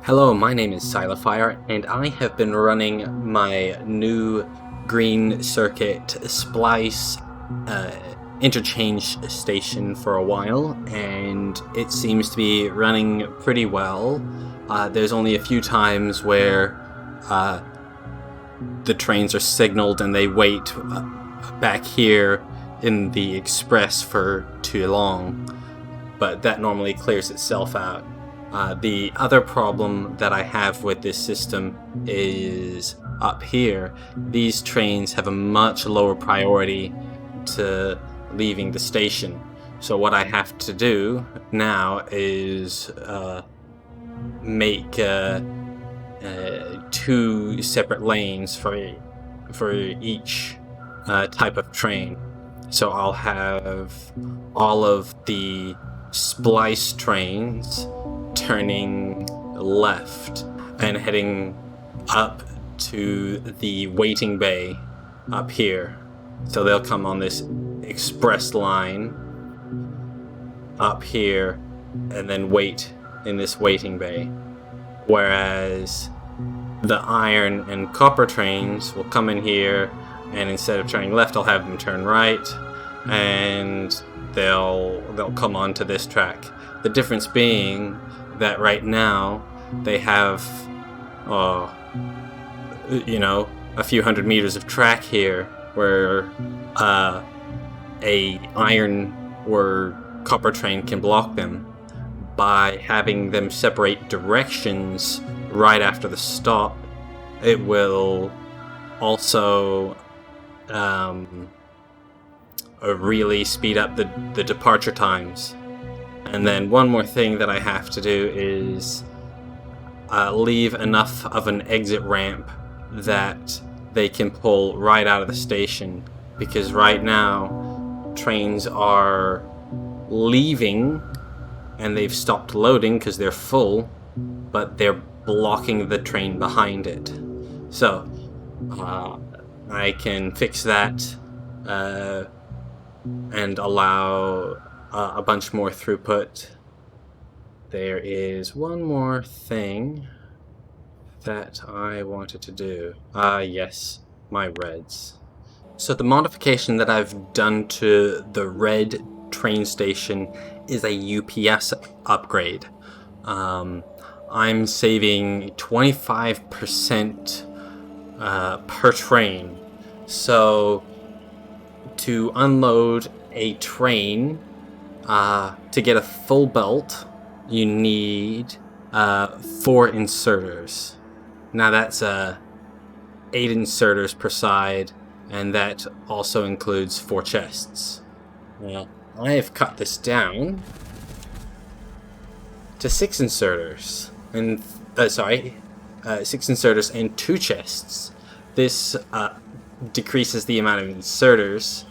Hello, my name is Silafire, and I have been running my new green circuit splice uh, interchange station for a while, and it seems to be running pretty well. There's only a few times where uh, the trains are signaled and they wait back here in the express for too long, but that normally clears itself out. The other problem that I have with this system is up here. These trains have a much lower priority to leaving the station. So what I have to do now is make two separate lanes for each type of train. So I'll have all of the splice trains turning left and heading up to the waiting bay up here. So they'll come on this express line up here and then wait in this waiting bay. Whereas the iron and copper trains will come in here, and instead of turning left, I'll have them turn right, and they'll come onto this track. The difference being that right now they have, a few hundred meters of track here, where a iron or copper train can block them. By having them separate directions right after the stop, it will also really speed up the departure times. And then one more thing that I have to do is leave enough of an exit ramp that they can pull right out of the station, because right now trains are leaving and they've stopped loading because they're full, but they're blocking the train behind it. So I can fix that and allow a bunch more throughput. There is one more thing that I wanted to do. Yes, my reds. So the modification that I've done to the red train station is a UPS upgrade. I'm saving 25% per train. So to unload a train, to get a full belt, you need 4 inserters. Now that's 8 inserters per side, and that also includes 4 chests. Well, I have cut this down to 6 inserters, and 6 inserters and 2 chests. This decreases the amount of inserters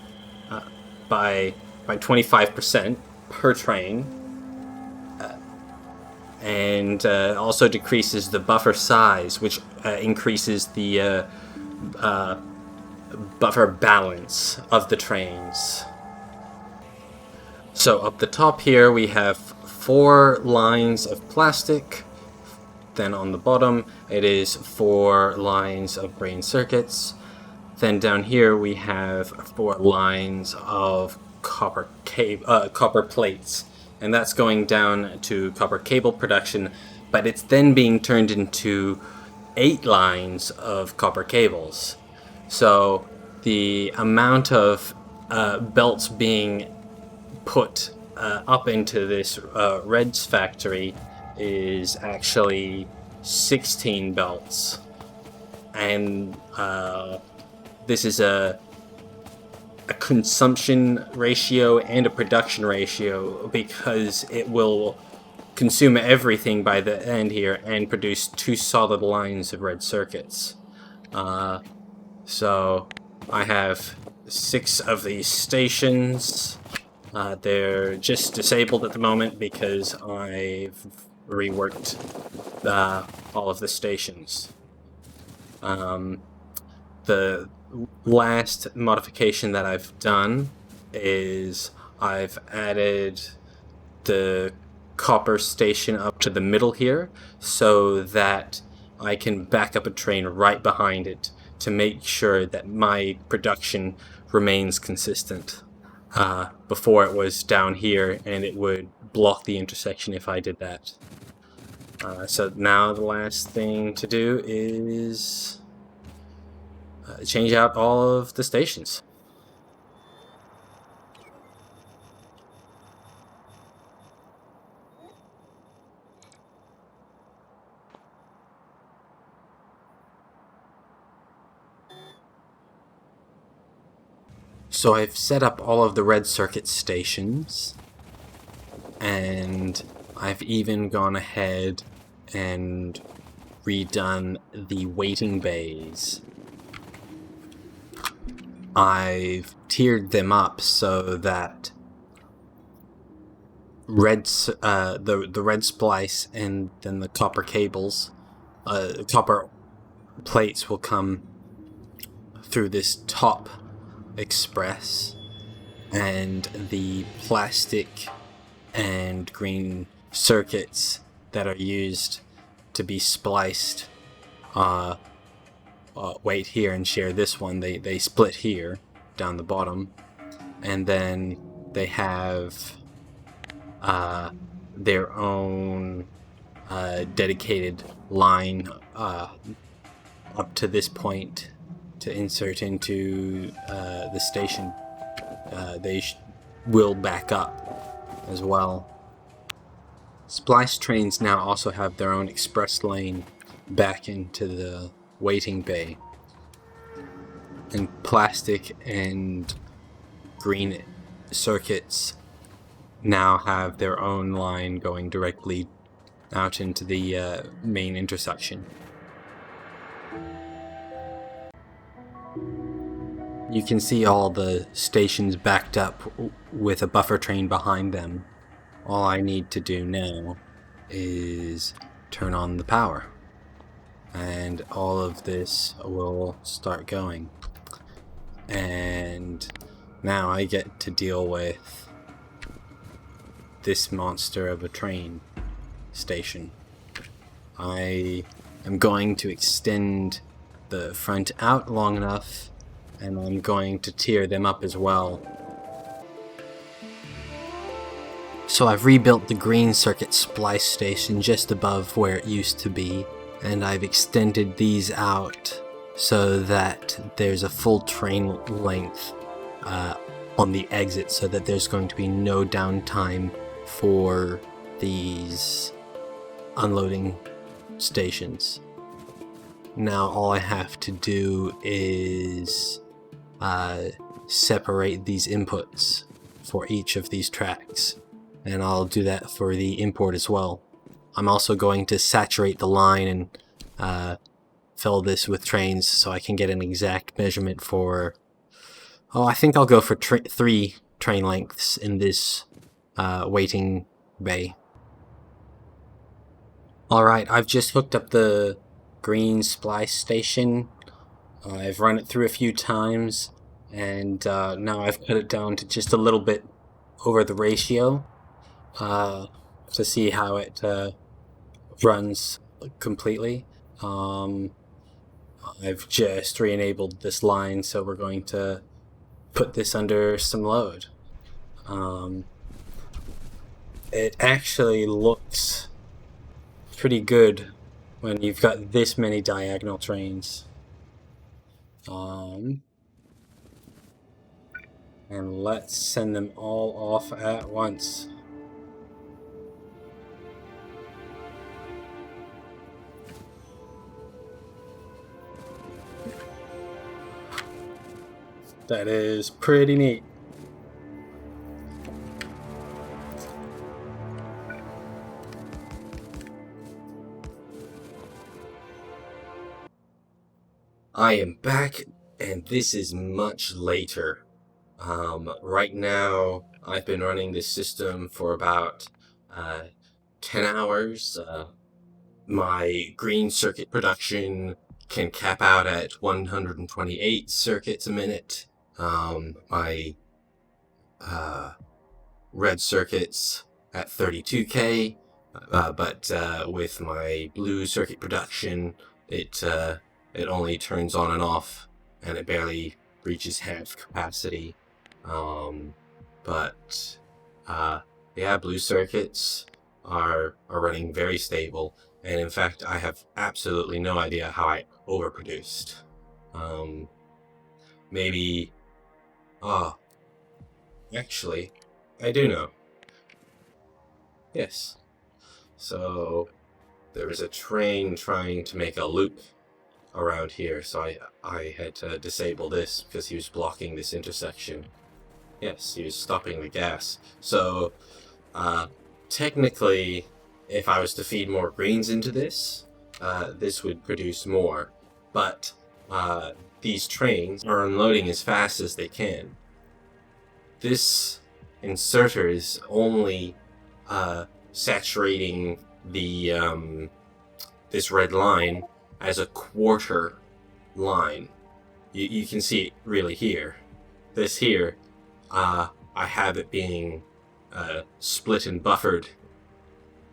by 25% per train, and also decreases the buffer size, which increases the buffer balance of the trains. So up the top here we have 4 lines of plastic. Then on the bottom it is 4 lines of brain circuits. Then down here we have 4 lines of copper plates, and that's going down to copper cable production, but it's then being turned into 8 lines of copper cables. So the amount of belts being put up into this Reds factory is actually 16 belts, and this is a consumption ratio and a production ratio, because it will consume everything by the end here and produce 2 solid lines of red circuits. So I have 6 of these stations. They're just disabled at the moment because I've reworked all of the stations. The last modification that I've done is I've added the copper station up to the middle here so that I can back up a train right behind it to make sure that my production remains consistent. Before it was down here and it would block the intersection if I did that. So now the last thing to do is change out all of the stations. So I've set up all of the red circuit stations, and I've even gone ahead and redone the waiting bays. I've tiered them up so that the red splice and then the copper cables, copper plates will come through this top express, and the plastic and green circuits that are used to be spliced wait here and share this one. They split here down the bottom, and then they have their own dedicated line up to this point to insert into the station. They will back up as well. Splice trains now also have their own express lane back into the waiting bay. And plastic and green circuits now have their own line going directly out into the main intersection. You can see all the stations backed up with a buffer train behind them. All I need to do now is turn on the power, and all of this will start going. And now I get to deal with this monster of a train station. I am going to extend the front out long enough, and I'm going to tier them up as well. So I've rebuilt the green circuit splice station just above where it used to be, and I've extended these out so that there's a full train length on the exit, so that there's going to be no downtime for these unloading stations. Now all I have to do is separate these inputs for each of these tracks, and I'll do that for the import as well. I'm also going to saturate the line and fill this with trains so I can get an exact measurement for... I think I'll go for 3 train lengths in this waiting bay. Alright, I've just hooked up the green splice station. I've run it through a few times, and now I've cut it down to just a little bit over the ratio to see how it runs completely. I've just re-enabled this line, so we're going to put this under some load. It actually looks pretty good when you've got this many diagonal trains. And let's send them all off at once. That is pretty neat. I am back, and this is much later. Right now, I've been running this system for about 10 hours. My green circuit production can cap out at 128 circuits a minute. My red circuits at 32K, but with my blue circuit production, it only turns on and off, and it barely reaches half capacity. But yeah, blue circuits are running very stable, and in fact, I have absolutely no idea how I overproduced. Maybe, actually, I do know. Yes. So there was a train trying to make a loop around here, so I had to disable this because he was blocking this intersection. Yes, he was stopping the gas. So, technically, if I was to feed more greens into this, this would produce more. But these trains are unloading as fast as they can. This inserter is only saturating the this red line as a quarter line. You can see it really here. This here, I have it being split and buffered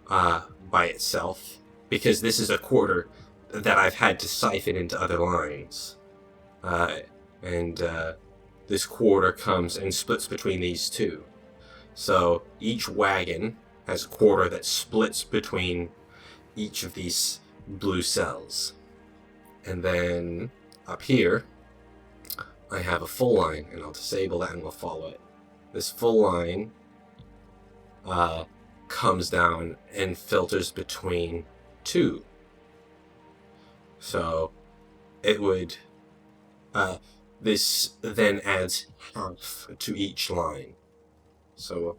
by itself, because this is a quarter that I've had to siphon into other lines. And this quarter comes and splits between these two. So each wagon has a quarter that splits between each of these blue cells. And then up here, I have a full line, and I'll disable that and we'll follow it. This full line comes down and filters between two. So it would, this then adds half to each line. So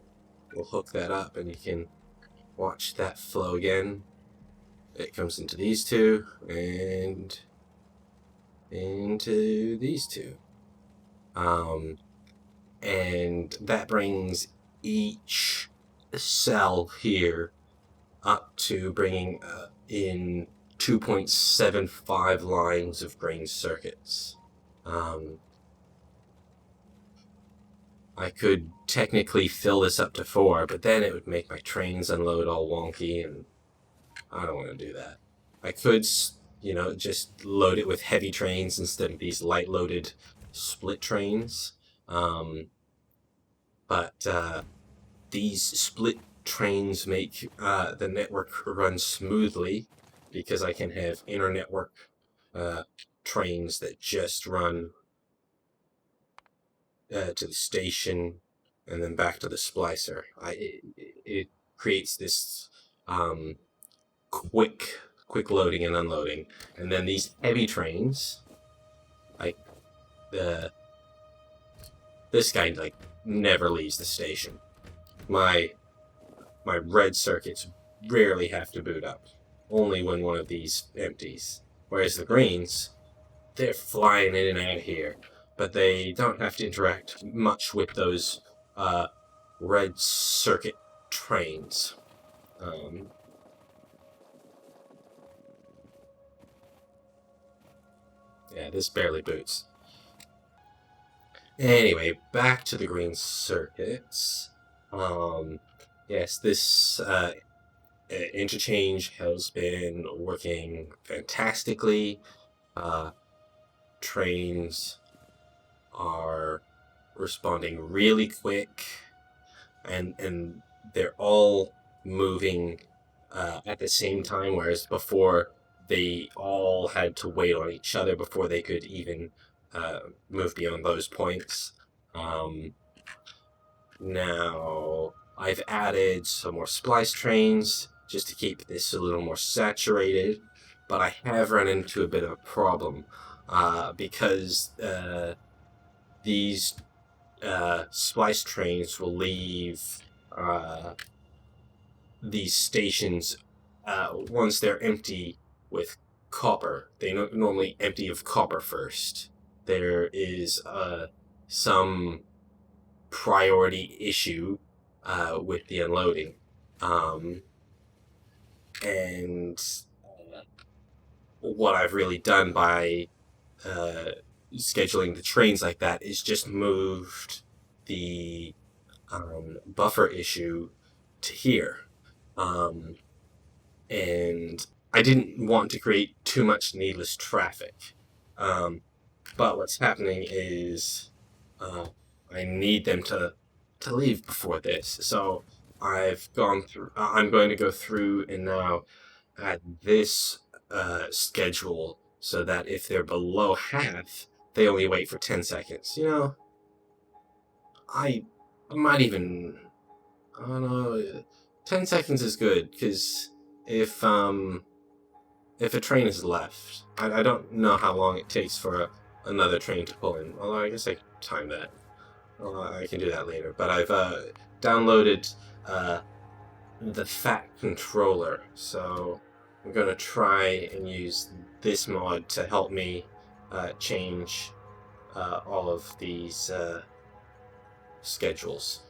we'll hook that up and you can watch that flow again. It comes into these two and into these two. And that brings each cell here up to bringing in 2.75 lines of green circuits. I could technically fill this up to 4, but then it would make my trains unload all wonky, and I don't want to do that. I could, just load it with heavy trains instead of these light-loaded split trains. But these split trains make the network run smoothly, because I can have inter-network trains that just run to the station and then back to the splicer. It creates this quick loading and unloading. And then these heavy trains, like this guy never leaves the station. My red circuits rarely have to boot up, only when one of these empties. Whereas the greens, they're flying in and out of here, but they don't have to interact much with those red circuit trains. Yeah, this barely boots. Anyway, back to the green circuits. Yes, this interchange has been working fantastically. Trains are responding really quick, and they're all moving at the same time, whereas before they all had to wait on each other before they could even move beyond those points. Now I've added some more splice trains just to keep this a little more saturated, but I have run into a bit of a problem because these splice trains will leave these stations once they're empty with copper. They normally empty of copper first. There is some priority issue with the unloading. And what I've really done by scheduling the trains like that is just moved the buffer issue to here. Um, and I didn't want to create too much needless traffic. Um, but what's happening is I need them to leave before this. So I've gone through. I'm going to go through and now add this schedule so that if they're below half, they only wait for 10 seconds. You know, I might even. I don't know. 10 seconds is good because if if a train is left, I don't know how long it takes for another train to pull in. Although I guess I can time that. Well, I can do that later. But I've downloaded uh, the Fat controller, so I'm gonna try and use this mod to help me change all of these schedules.